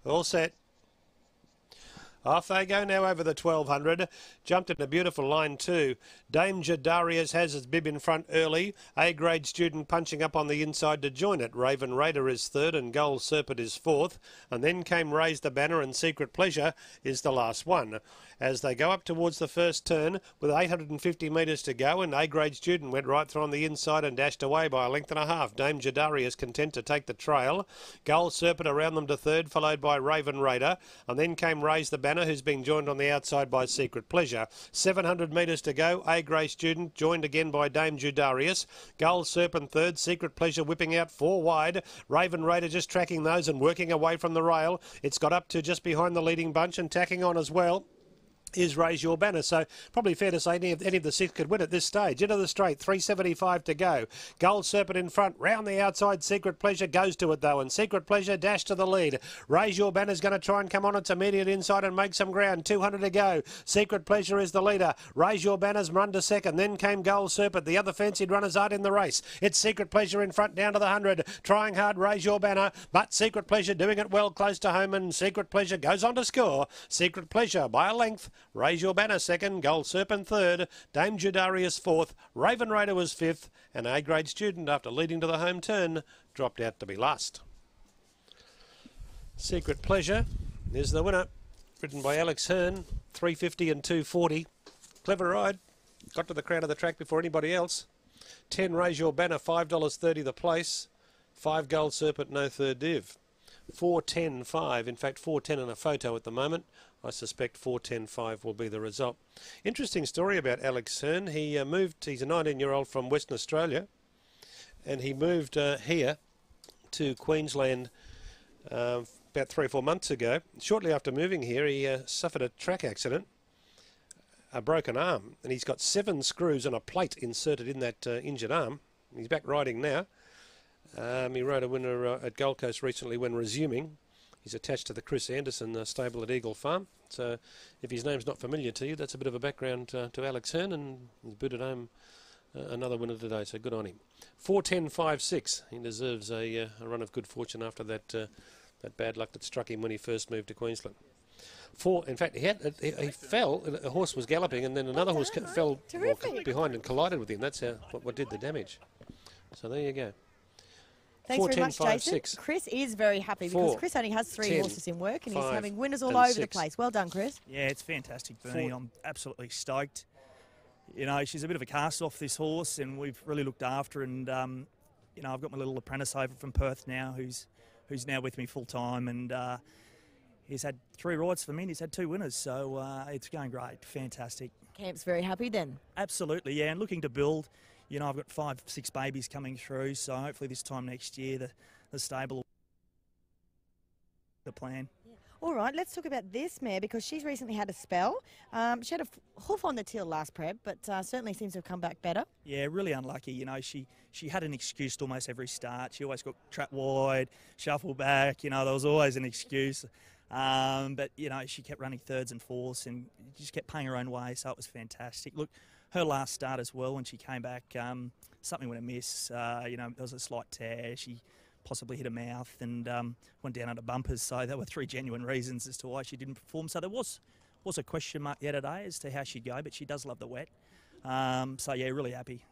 All set. Off they go now over the 1200. Jumped in a beautiful line too. Dame Jadarius has his bib in front early. A-grade Student punching up on the inside to join it. Raven Raider is third and Gold Serpent is fourth. And then came Raise the Banner and Secret Pleasure is the last one. As they go up towards the first turn with 850 metres to go, and A-grade Student went right through on the inside and dashed away by a length and a half. Dame Jadarius content to take the trail. Gold Serpent around them to third, followed by Raven Raider. And then came Raise the Banner, who's been joined on the outside by Secret Pleasure. 700 metres to go. A-grade Student joined again by Dame Judarius. Gold Serpent third. Secret Pleasure whipping out four wide. Raven Raider just tracking those and working away from the rail. It's got up to just behind the leading bunch and tacking on as well is Raise Your Banner. So probably fair to say any of the six could win at this stage. Into the straight, 375 to go. Gold Serpent in front, round the outside. Secret Pleasure goes to it though, and Secret Pleasure dash to the lead. Raise Your Banner's going to try and come on its immediate inside and make some ground. 200 to go. Secret Pleasure is the leader. Raise Your Banner's run to second. Then came Gold Serpent. The other fancied runners aren't in the race. It's Secret Pleasure in front down to the 100. Trying hard, Raise Your Banner, but Secret Pleasure doing it well close to home, and Secret Pleasure goes on to score. Secret Pleasure by a length. Raise Your Banner second, Gold Serpent third, Dame Judarius fourth, Raven Raider was fifth, and A-grade Student, after leading to the home turn, dropped out to be last. Secret Pleasure is the winner, ridden by Alex Hearn, 350 and 240. Clever ride, got to the crown of the track before anybody else. 10 Raise Your Banner, $5.30 the place, 5 Gold Serpent, no third div. 4.10.5, in fact 4.10 in a photo at the moment. I suspect 4.10.5 will be the result. Interesting story about Alex Hearn. He moved, he's a 19-year-old from Western Australia, and he moved here to Queensland about 3 or 4 months ago. Shortly after moving here, he suffered a track accident, a broken arm, and he's got 7 screws and a plate inserted in that injured arm. He's back riding now. He rode a winner at Gold Coast recently when resuming. He's attached to the Chris Anderson stable at Eagle Farm. So if his name's not familiar to you, that's a bit of a background to Alex Hearn, and he's booted home another winner today, so good on him. 4.10.56. He deserves a run of good fortune after that that bad luck that struck him when he first moved to Queensland. In fact, he fell. A horse was galloping, and then another horse fell behind and collided with him. That's what did the damage. So there you go. Thanks very much, Jason. Chris is very happy because Chris only has 3 horses in work, and he's having winners all over the place. Well done, Chris. Yeah, it's fantastic, Bernie. I'm absolutely stoked. You know, she's a bit of a cast-off, this horse, and we've really looked after her. And, you know, I've got my little apprentice over from Perth now who's now with me full-time, and he's had 3 rides for me, and he's had 2 winners. So it's going great. Fantastic. Camp's very happy then. Absolutely, yeah, and looking to build. You know, I've got 5, 6 babies coming through, so hopefully this time next year the stable will the plan. Yeah. All right, let's talk about this mare because she's recently had a spell. She had a hoof on the till last prep, but certainly seems to have come back better. Yeah, really unlucky. You know, she had an excuse to almost every start. She always got trapped wide, shuffle back. You know, there was always an excuse. But, you know, she kept running thirds and fourths and just kept paying her own way, so it was fantastic. Look, her last start as well, when she came back, something went amiss. You know, there was a slight tear. She possibly hit her mouth and went down under bumpers. So there were 3 genuine reasons as to why she didn't perform. So there was a question mark the other day as to how she'd go, but she does love the wet. So yeah, really happy.